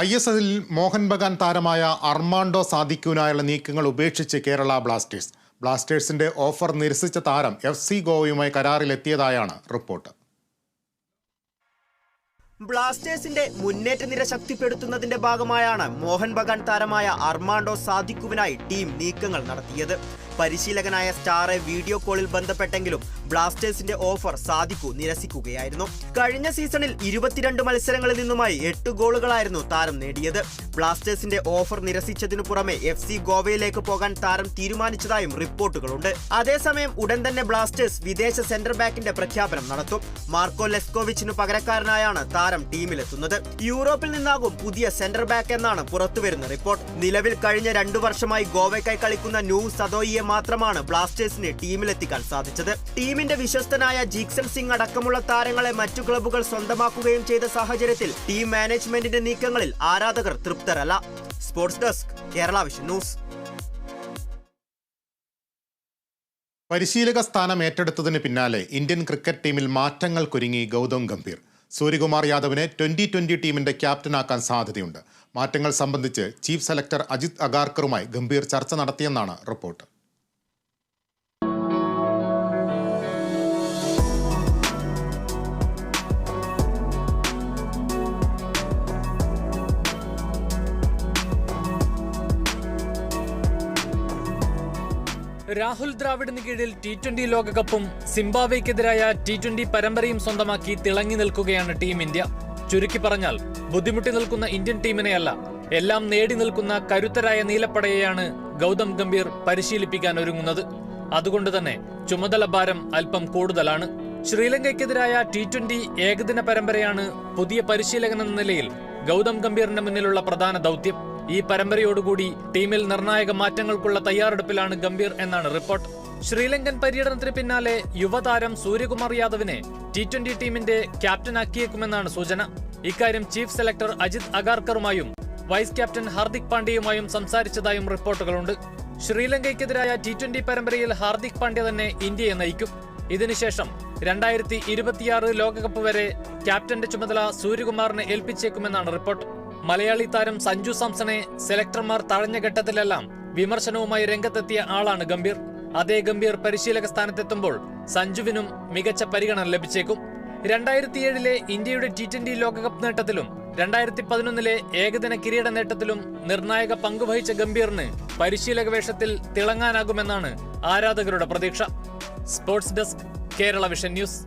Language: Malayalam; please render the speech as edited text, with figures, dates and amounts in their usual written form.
ISL മോഹൻ ബഗാൻ താരമായ അർമാൻഡോ സാദിഖുവിനായുള്ള നീക്കങ്ങൾ ഉപേക്ഷിച്ച് കേരള ബ്ലാസ്റ്റേഴ്സ്. ബ്ലാസ്റ്റേഴ്സിന്റെ ഓഫർ നിരസിച്ച താരം FC ഗോവയുമായി കരാറിലെത്തിയതായാണ് റിപ്പോർട്ട്. ബ്ലാസ്റ്റേഴ്സിന്റെ മുന്നേറ്റ നിര ശക്തിപ്പെടുത്തുന്നതിന്റെ ഭാഗമായാണ് മോഹൻ ബഗാൻ താരമായ അർമാൻഡോ സാദിഖുവിനായി ടീം നീക്കങ്ങൾ നടത്തിയത്. പരിശീലകനായ സ്റ്റാറെ വീഡിയോ കോളിൽ ബന്ധപ്പെട്ടെങ്കിലും ബ്ലാസ്റ്റേഴ്സിന്റെ ഓഫർ സാദിഖു നിരസിക്കുകയായിരുന്നു. കഴിഞ്ഞ സീസണിൽ 22 മത്സരങ്ങളിൽ നിന്നുമായി 8 ഗോളുകളായിരുന്നു താരം നേടിയത്. ബ്ലാസ്റ്റേഴ്സിന്റെ ഓഫർ നിരസിച്ചതിനു പുറമെ FC ഗോവയിലേക്ക് പോകാൻ താരം തീരുമാനിച്ചതായും റിപ്പോർട്ടുകളുണ്ട്. അതേസമയം ഉടൻ തന്നെ ബ്ലാസ്റ്റേഴ്സ് വിദേശ സെന്റർ ബാക്കിന്റെ പ്രഖ്യാപനം നടത്തും. മാർക്കോ ലെസ്കോവിച്ചിനു പകരക്കാരനായാണ് താരം ടീമിലെത്തുന്നത്. യൂറോപ്പിൽ നിന്നാകും പുതിയ സെന്റർ ബാക്ക് എന്നാണ് പുറത്തുവരുന്ന റിപ്പോർട്ട്. നിലവിൽ കഴിഞ്ഞ 2 വർഷമായി ഗോവയ്ക്കായി കളിക്കുന്ന ന്യൂ സദോയിയെ മാത്രമാണ് ബ്ലാസ്റ്റേഴ്സിന് ടീമിലെത്തിക്കാൻ സാധിച്ചത്. ടീമിന്റെ വിശ്വസ്തനായ ജീക്സൺ സിംഗ് അടക്കമുള്ള താരങ്ങളെ മറ്റു ക്ലബ്ബുകൾ സ്വന്തമാക്കുകയും ചെയ്ത സാഹചര്യത്തിൽ ടീം മാനേജ്മെന്റിന്റെ നീക്കങ്ങളിൽ ആരാധകർ തൃപ്തരല്ല. Sports desk, Kerala Vision news. പരിശീലക സ്ഥാനം ഏറ്റെടുത്തതിന് പിന്നാലെ ഇന്ത്യൻ ക്രിക്കറ്റ് ടീമിൽ മാറ്റങ്ങൾക്കൊരുങ്ങി ഗൗതം ഗംഭീർ. സൂര്യകുമാർ യാദവിനെ 2020 ടീമിന്റെ ക്യാപ്റ്റനാക്കാൻ സാധ്യതയുണ്ട്. മാറ്റങ്ങൾ സംബന്ധിച്ച് ചീഫ് സെലക്ടർ അജിത് അഗാർക്കറുമായി ഗംഭീർ ചർച്ച നടത്തിയെന്നാണ് റിപ്പോർട്ട്. രാഹുൽ ദ്രാവിഡിന് കീഴിൽ T20 ലോകകപ്പും സിംബാബ്വേക്കെതിരായ T20 പരമ്പരയും സ്വന്തമാക്കി തിളങ്ങി നിൽക്കുകയാണ് ടീം ഇന്ത്യ. ചുരുക്കി പറഞ്ഞാൽ ബുദ്ധിമുട്ടി നിൽക്കുന്ന ഇന്ത്യൻ ടീമിനെയല്ല, എല്ലാം നേടി നിൽക്കുന്ന കരുത്തരായ നീലപ്പടയെയാണ് ഗൗതം ഗംഭീർ പരിശീലിപ്പിക്കാൻ ഒരുങ്ങുന്നത്. അതുകൊണ്ട് തന്നെ ചുമതല ഭാരം അല്പം കൂടുതലാണ്. ശ്രീലങ്കയ്ക്കെതിരായ T20 ഏകദിന പരമ്പരയാണ് പുതിയ പരിശീലകൻ എന്ന നിലയിൽ ഗൗതം ഗംഭീറിന്റെ മുന്നിലുള്ള പ്രധാന ദൗത്യം. ഈ പരമ്പരയോടുകൂടി ടീമിൽ നിർണായക മാറ്റങ്ങൾക്കുള്ള തയ്യാറെടുപ്പിലാണ് ഗംഭീർ എന്നാണ് റിപ്പോർട്ട്. ശ്രീലങ്കൻ പര്യടനത്തിന് പിന്നാലെ യുവതാരം സൂര്യകുമാർ യാദവിനെ T20 ടീമിന്റെ ക്യാപ്റ്റനാക്കിയേക്കുമെന്നാണ് സൂചന. ഇക്കാര്യം ചീഫ് സെലക്ടർ അജിത് അഗാർക്കറുമായും വൈസ് ക്യാപ്റ്റൻ ഹാർദിക് പാണ്ഡ്യയുമായും സംസാരിച്ചതായും റിപ്പോർട്ടുകളുണ്ട്. ശ്രീലങ്കയ്ക്കെതിരായ T20 പരമ്പരയിൽ ഹാർദിക് പാണ്ഡ്യ തന്നെ ഇന്ത്യയെ നയിക്കും. ഇതിനുശേഷം 2026 ലോകകപ്പ് വരെ ക്യാപ്റ്റന്റെ ചുമതല സൂര്യകുമാറിനെ ഏൽപ്പിച്ചേക്കുമെന്നാണ് റിപ്പോർട്ട്. മലയാളി താരം സഞ്ജു സാംസണെ സെലക്ടർമാർ തഴഞ്ഞ ഘട്ടത്തിലെല്ലാം വിമർശനവുമായി രംഗത്തെത്തിയ ആളാണ് ഗംഭീർ. അതേ ഗംഭീർ പരിശീലക സ്ഥാനത്തെത്തുമ്പോൾ സഞ്ജുവിനും മികച്ച പരിഗണന ലഭിച്ചേക്കും. 2007 ഇന്ത്യയുടെ T20 ലോകകപ്പ് നേട്ടത്തിലും 2011 ഏകദിന കിരീട നേട്ടത്തിലും നിർണായക പങ്കുവഹിച്ച ഗംഭീറിന് പരിശീലക വേഷത്തിൽ തിളങ്ങാനാകുമെന്നാണ് ആരാധകരുടെ പ്രതീക്ഷ. Sports desk, Kerala Vision news.